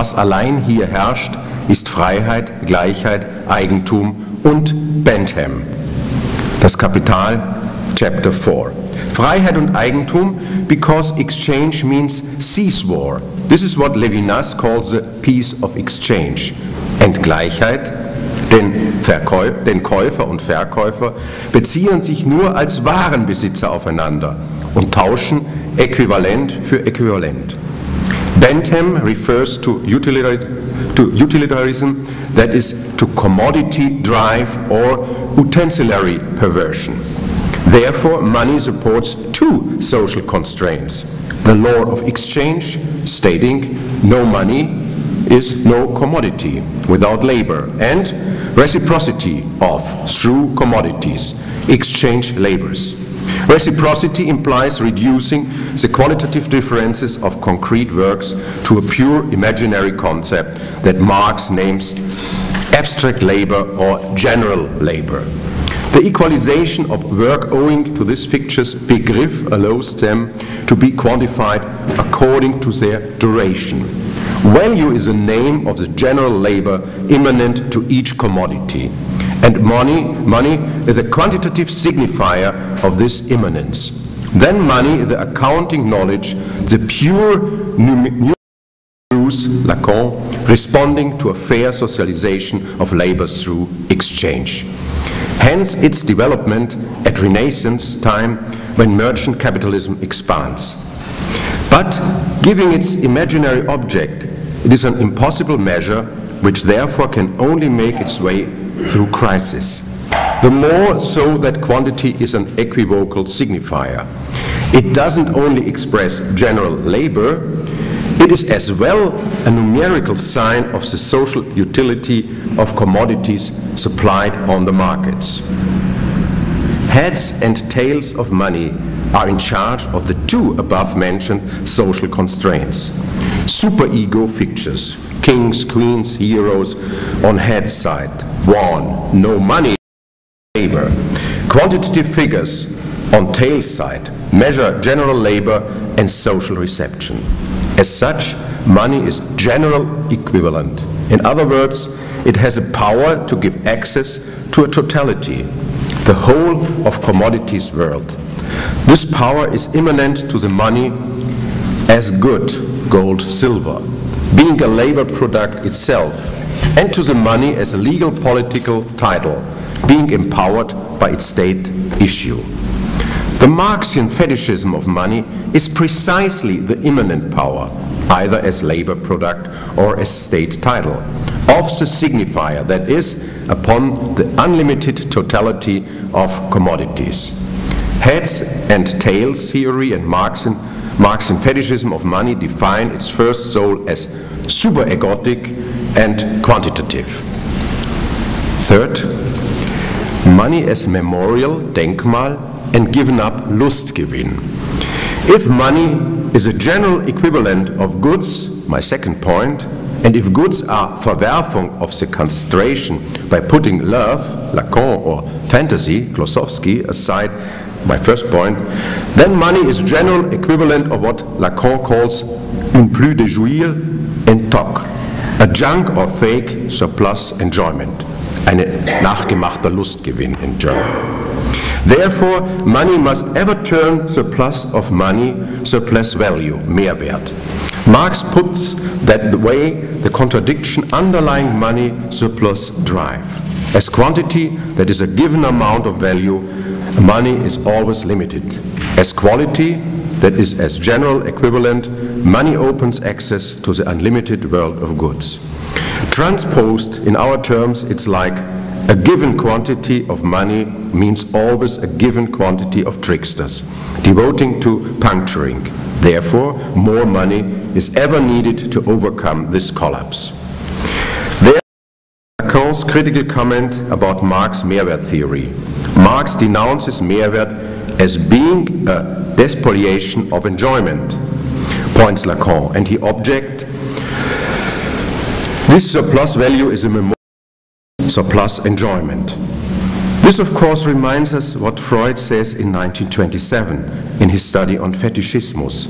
Was allein hier herrscht, ist Freiheit, Gleichheit, Eigentum und Bentham. Das Kapital, Chapter 4. Freiheit und Eigentum, because exchange means cease war. This is what Levinas calls the peace of exchange. Und Gleichheit, denn Käufer und Verkäufer beziehen sich nur als Warenbesitzer aufeinander und tauschen Äquivalent für Äquivalent. Bentham refers to utilitarianism, that is, to commodity drive or utensilary perversion. Therefore, money supports two social constraints. The law of exchange, stating no money is no commodity without labor, and reciprocity of through commodities, exchange labors. Reciprocity implies reducing the qualitative differences of concrete works to a pure imaginary concept that Marx names abstract labor or general labor. The equalization of work owing to this fictitious begriff allows them to be quantified according to their duration. Value is a name of the general labor immanent to each commodity, and money is a quantitative signifier of this immanence. Then money is the accounting knowledge, the pure truth, Lacan, responding to a fair socialization of labor through exchange. Hence its development at Renaissance time when merchant capitalism expands. But giving its imaginary object, it is an impossible measure which therefore can only make its way through crisis. The more so that quantity is an equivocal signifier. It doesn't only express general labor, it is as well a numerical sign of the social utility of commodities supplied on the markets. Heads and tails of money are in charge of the two above-mentioned social constraints. Superego fixtures, kings, queens, heroes on head side, one, no money, labor. Quantitative figures on tail side measure general labor and social reception. As such, money is general equivalent. In other words, it has a power to give access to a totality, the whole of commodities world. This power is immanent to the money as good, gold, silver, being a labor product itself, and to the money as a legal political title, being empowered by its state issue. The Marxian fetishism of money is precisely the immanent power, either as labor product or as state title, of the signifier, that is, upon the unlimited totality of commodities. Heads and tails theory and Marxian fetishism of money define its first soul as superegotic and quantitative. Third, money as memorial, Denkmal, and given up, Lustgewinn. If money is a general equivalent of goods, my second point, and if goods are Verwerfung of the castration by putting love, Lacan, or fantasy, Klossowski, aside, my first point, then money is general equivalent of what Lacan calls un plus de jouir en toc, a junk or fake surplus enjoyment, eine nachgemachter Lustgewinn in German. Therefore, money must ever turn surplus of money, surplus value, Mehrwert. Marx puts that way the contradiction underlying money surplus drive. As quantity, that is a given amount of value, money is always limited. As quality, that is as general equivalent, money opens access to the unlimited world of goods. Transposed in our terms, it's like a given quantity of money means always a given quantity of tricksters, devoting to puncturing. Therefore, more money is ever needed to overcome this collapse. There is Lacan's critical comment about Marx's Mehrwert theory. Marx denounces Mehrwert as being a despoliation of enjoyment, points Lacan, and he objects, this surplus value is a memorial surplus enjoyment. This, of course, reminds us what Freud says in 1927 in his study on fetishismus.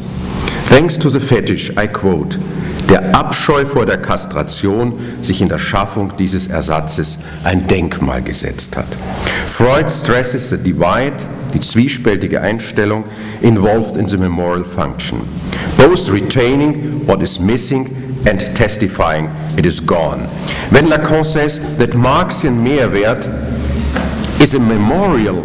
Thanks to the fetish, I quote, der Abscheu vor der Kastration sich in der Schaffung dieses Ersatzes ein Denkmal gesetzt hat. Freud stresses the divide, die zwiespältige Einstellung, involved in the memorial function, both retaining what is missing and testifying it is gone. When Lacan says that Marxian Mehrwert is a memorial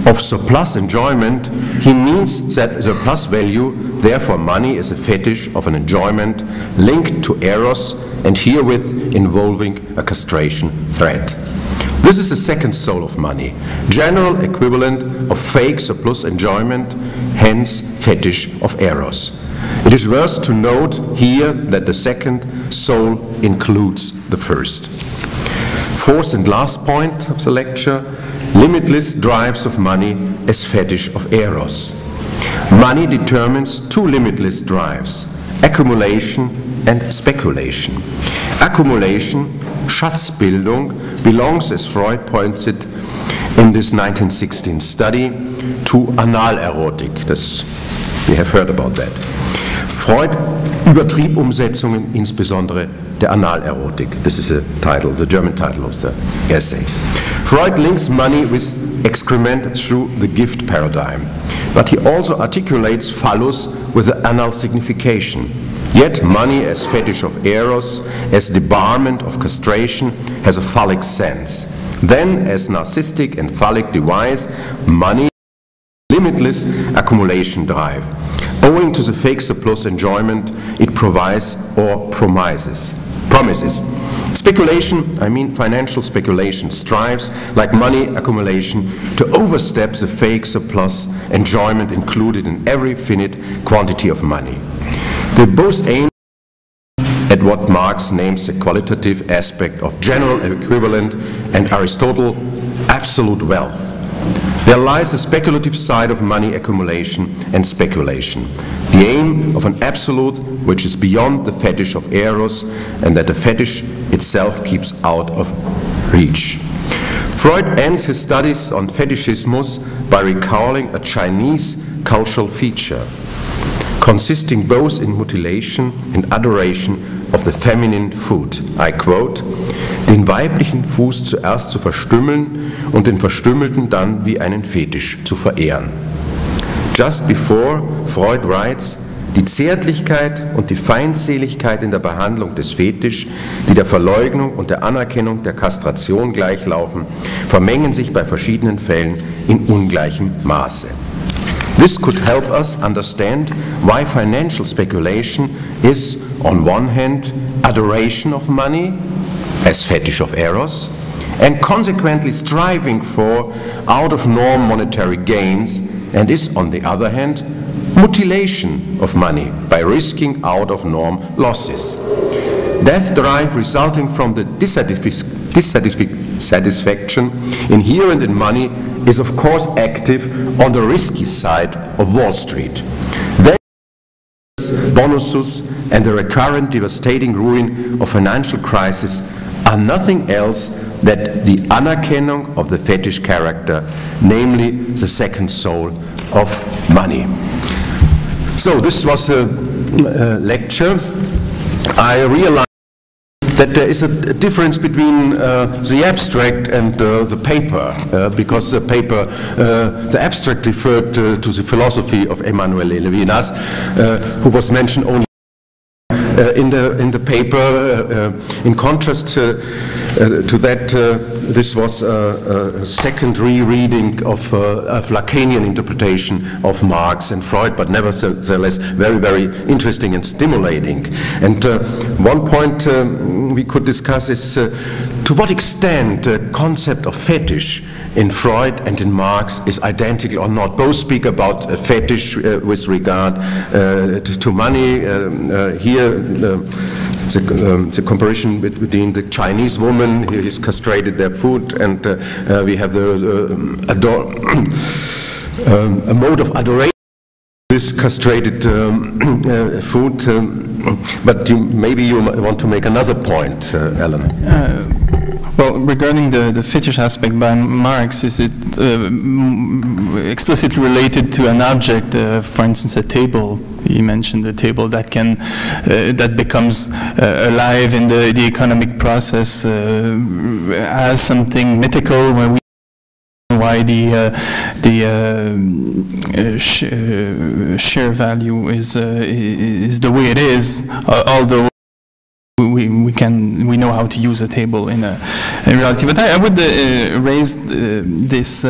of surplus enjoyment, he means that surplus value, therefore money, is a fetish of an enjoyment linked to eros and herewith involving a castration threat. This is the second soul of money, general equivalent of fake surplus enjoyment, hence fetish of eros. It is worth to note here that the second soul includes the first. Fourth and last point of the lecture, limitless drives of money as fetish of eros. Money determines two limitless drives, accumulation and speculation. Accumulation, Schatzbildung, belongs, as Freud points it in this 1916 study, to Analerotik. We have heard about that. Freud übertrieb Umsetzungen, insbesondere der Analerotik. This is the title, the German title of the essay. Freud links money with excrement through the gift paradigm, but he also articulates phallus with the anal signification. Yet money as fetish of eros, as debarment of castration, has a phallic sense. Then, as narcissistic and phallic device, money limitless accumulation drive. Owing to the fake surplus enjoyment it provides or promises. Speculation, I mean financial speculation, strives, like money accumulation, to overstep the fake surplus enjoyment included in every finite quantity of money. They both aim at what Marx names the qualitative aspect of general equivalent and Aristotle absolute wealth. There lies the speculative side of money accumulation and speculation, the aim of an absolute which is beyond the fetish of eros and that the fetish itself keeps out of reach. Freud ends his studies on fetishismus by recalling a Chinese cultural feature, consisting both in mutilation and adoration of the feminine food. I quote, den weiblichen Fuß zuerst zu verstümmeln und den Verstümmelten dann wie einen Fetisch zu verehren. Just before, Freud writes, die Zärtlichkeit und die Feindseligkeit in der Behandlung des Fetisch, die der Verleugnung und der Anerkennung der Kastration gleichlaufen, vermengen sich bei verschiedenen Fällen in ungleichem Maße. This could help us understand why financial speculation is, on one hand, adoration of money, as fetish of eros, and consequently striving for out-of-norm monetary gains, and is, on the other hand, mutilation of money by risking out-of-norm losses. That drive resulting from the dissatisfaction inherent in money is of course active on the risky side of Wall Street. Then bonuses and the recurrent devastating ruin of financial crisis are nothing else than the Anerkennung of the fetish character, namely the second soul of money. So this was a lecture. I realized that there is a difference between the abstract and the paper, because the paper, the abstract referred to the philosophy of Emmanuel Levinas, who was mentioned only in the paper. In contrast to that, this was a second rereading of Lacanian interpretation of Marx and Freud, but nevertheless very, very interesting and stimulating. And one point we could discuss is to what extent the concept of fetish in Freud and in Marx is identical or not. Both speak about a fetish with regard to money. Here the comparison between the Chinese woman who is castrated their food, and we have a mode of adoration this castrated food. But maybe you want to make another point, Alan. Well, regarding the fetish aspect by Marx, is it explicitly related to an object, for instance, a table, He mentioned the table that can that becomes alive in the economic process as something mythical when we why the share value is the way it is, although we know how to use a table in reality. But I would raise this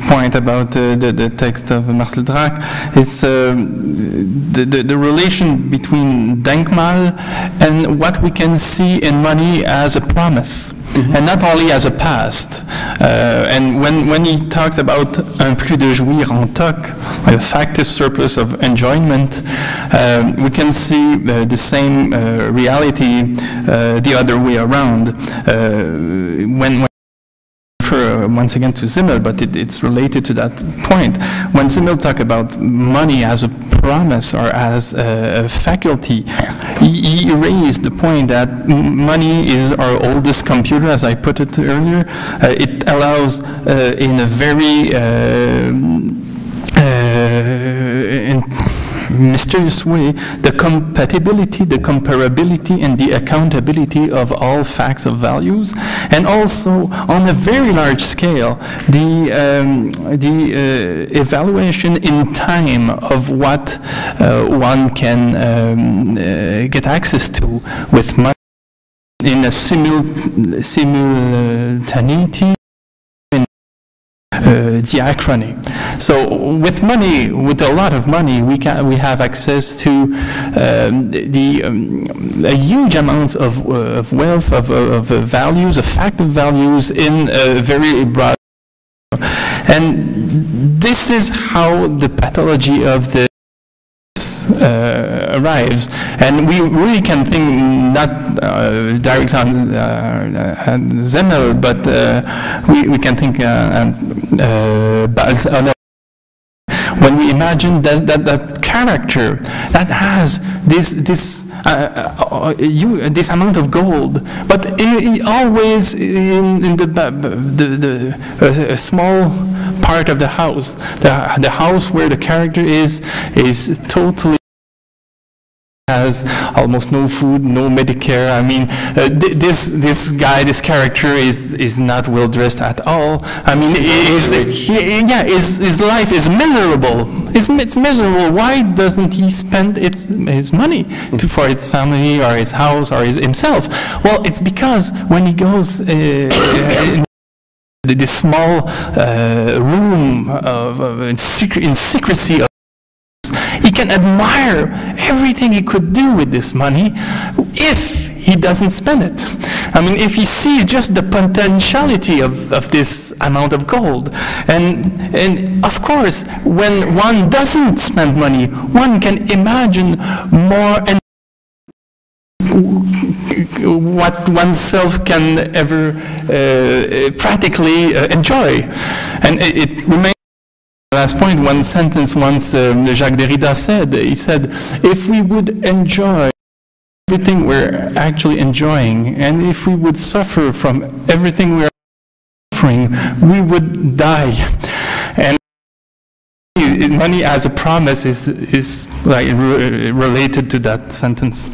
point about the text of Marcel Drach. It's the relation between Denkmal and what we can see in money as a promise. Mm-hmm. And not only as a past. And when he talks about un plus de jouir en toc, a factice surplus of enjoyment, we can see the same reality the other way around. When once again to Simmel, but it's related to that point. When Simmel talks about money as a promise or as a faculty, he raised the point that money is our oldest computer, as I put it earlier. It allows in a very mysterious way the compatibility, the comparability, and the accountability of all facts of values, and also on a very large scale the evaluation in time of what one can get access to with money in a simultaneity. Diachrony. So with money, with a lot of money, we have access to a huge amount of wealth, of values, of fact of values in a very broad. And this is how the pathology of the arrives, and we really can think not directly on Simmel, but we can think when we imagine that character that has this amount of gold, but always in a small part of the house, the house where the character is totally has almost no food, no Medicare. I mean, this guy, this character is not well dressed at all. I mean, his life is miserable. It's miserable. Why doesn't he spend his money for his family or his house or himself? Well, it's because when he goes in this small room in secrecy, he can admire everything he could do with this money if he doesn't spend it. I mean, if he sees just the potentiality of this amount of gold. And of course, when one doesn't spend money, one can imagine more and what oneself can ever practically enjoy. And it remains. Last point, one sentence once Jacques Derrida said, he said, if we would enjoy everything we're actually enjoying, and if we would suffer from everything we're suffering, we would die. And money as a promise is like related to that sentence.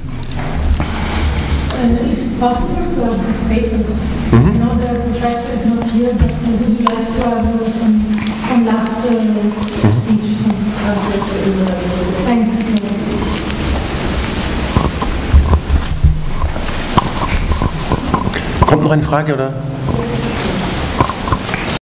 Is it possible to have these papers? Mm-hmm. You know, the professor is not here, but would you like to have some last speech? Thanks. Kommt noch eine Frage, oder?